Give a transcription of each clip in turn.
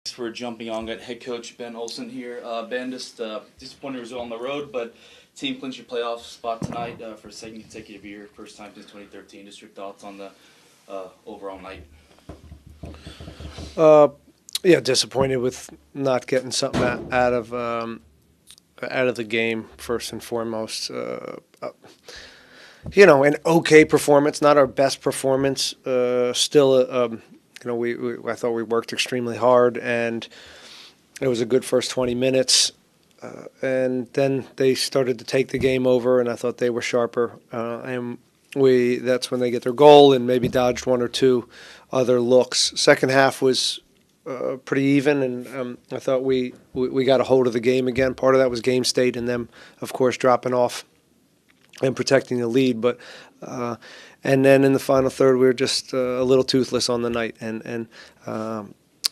Thanks for jumping on. Got head coach Ben Olsen here. Ben, just disappointing result on the road, but team clinched your playoff spot tonight for a second consecutive year, first time since 2013. Just your thoughts on the overall night. Uh, yeah, disappointed with not getting something out of the game first and foremost. An okay performance, not our best performance. Still, we I thought we worked extremely hard, and it was a good first 20 minutes. And then they started to take the game over, and I thought they were sharper. And that's when they get their goal and maybe dodged one or two other looks. Second half was pretty even, and I thought we got a hold of the game again. Part of that was game state, and them, of course, dropping off and protecting the lead. But and then in the final third, we were just a little toothless on the night, and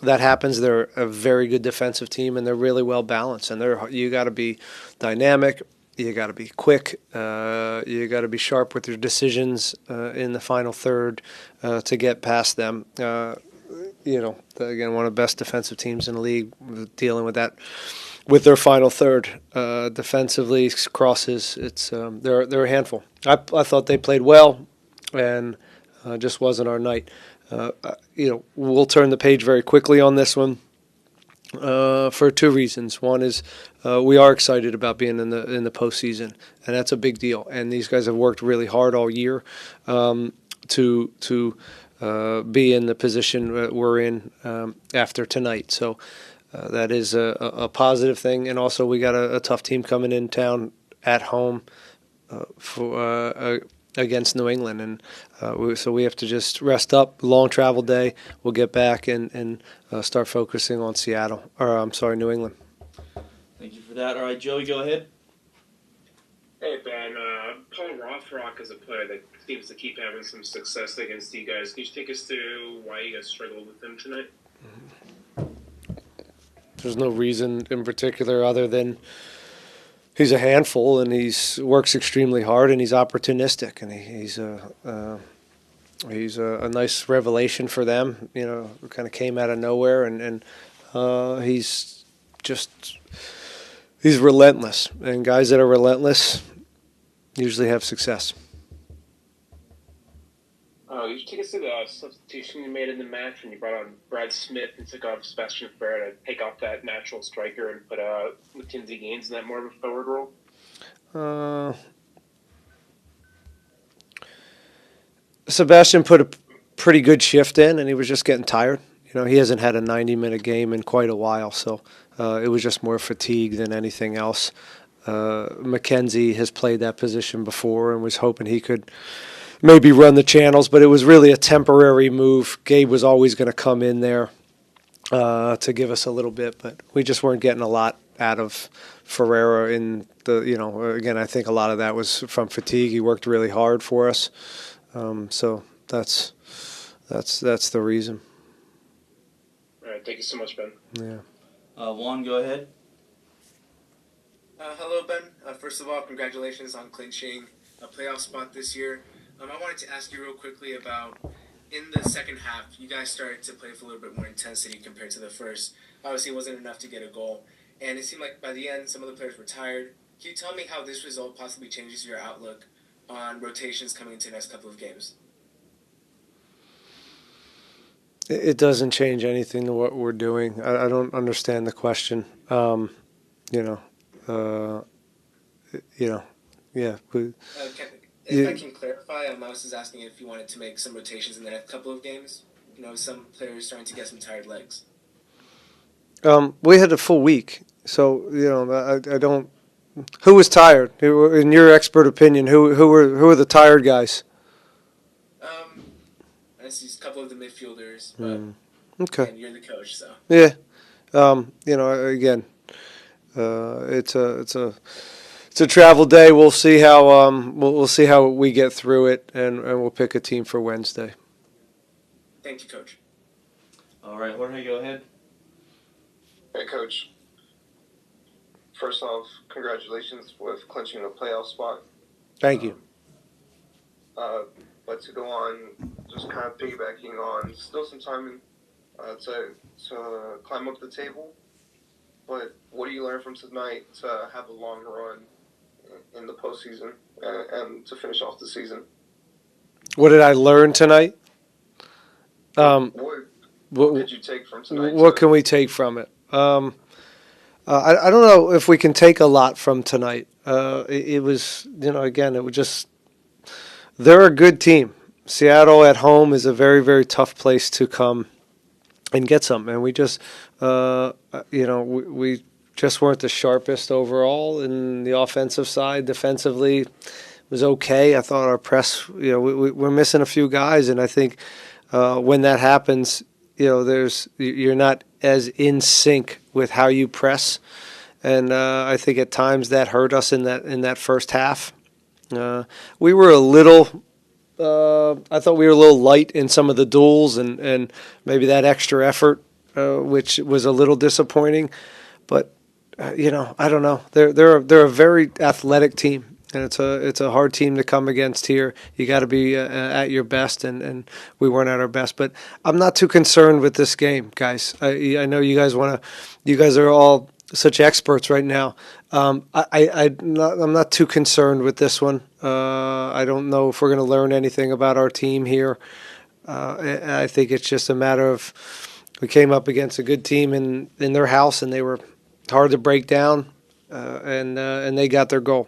that happens. They're a very good defensive team, and they're really well balanced. And you got to be dynamic. You got to be quick. You got to be sharp with your decisions in the final third to get past them. Again, one of the best defensive teams in the league, dealing with that with their final third. Defensively, crosses, they're a handful. I thought they played well, and just wasn't our night. We'll turn the page very quickly on this one for two reasons. One is we are excited about being in the postseason, and that's a big deal. And these guys have worked really hard all year to be in the position that we're in after tonight. So that is a positive thing. And also, we got a tough team coming in town at home against New England, and so we have to just rest up. Long travel day. We'll get back and start focusing on New England. Thank you for that. All right, Joey, go ahead. Hey, Ben. Paul Rothrock is a player that seems to keep having some success against you guys. Can you take us through why you guys struggled with him tonight? There's no reason in particular other than he's a handful, and he works extremely hard, and he's opportunistic, and he's a nice revelation for them. Kind of came out of nowhere, and he's relentless, and guys that are relentless usually have success. You should take us to the substitution you made in the match when you brought on Brad Smith and took off Sebastian Ferrer to take off that natural striker and put Mackenzie Gaines in that more of a forward role? Sebastian put a pretty good shift in, and he was just getting tired. He hasn't had a 90-minute game in quite a while, so it was just more fatigue than anything else. Mackenzie has played that position before and was hoping he could maybe run the channels, but it was really a temporary move. Gabe was always going to come in there to give us a little bit, but we just weren't getting a lot out of Ferreira in again, I think a lot of that was from fatigue. He worked really hard for us. So that's the reason. All right, thank you so much, Ben. Yeah. Juan, go ahead. Hello, Ben. First of all, congratulations on clinching a playoff spot this year. I wanted to ask you real quickly about, in the second half, you guys started to play with a little bit more intensity compared to the first. Obviously, it wasn't enough to get a goal. And it seemed like by the end, some of the players were tired. Can you tell me how this result possibly changes your outlook on rotations coming into the next couple of games? It doesn't change anything to what we're doing. I don't understand the question. Yeah. If I can clarify, I was just asking if you wanted to make some rotations in the next couple of games. Some players starting to get some tired legs. We had a full week, so I don't. Who was tired? In your expert opinion, who were the tired guys? I see a couple of the midfielders, but Okay. and you're the coach, so Yeah. Again, it's a travel day. We'll see how we'll see how we get through it, and we'll pick a team for Wednesday. thank you, Coach. All right, Jorge, go ahead. Hey, Coach. First off, congratulations with clinching the playoff spot. Thank you. But to go on, just kind of piggybacking on, still some time to climb up the table. But what do you learn from tonight to have a long run in the postseason and to finish off the season? What did I learn tonight? What could you take from tonight? What can we take from it? I don't know if we can take a lot from tonight. It was, again, it was just, they're a good team. Seattle at home is a very, very tough place to come and get something. And we just, we just weren't the sharpest overall in the offensive side. Defensively, it was okay. I thought our press, we're missing a few guys, and I think when that happens, you're not as in sync with how you press, and I think at times that hurt us in that first half. We were a little. I thought we were a little light in some of the duels, and maybe that extra effort, which was a little disappointing. But I don't know. They're a very athletic team. And it's a hard team to come against here. You got to be at your best, and we weren't at our best. But I'm not too concerned with this game, guys. I know you guys want to. You guys are all such experts right now. I'm not too concerned with this one. I don't know if we're going to learn anything about our team here. I think it's just a matter of we came up against a good team in their house, and they were hard to break down, and they got their goal.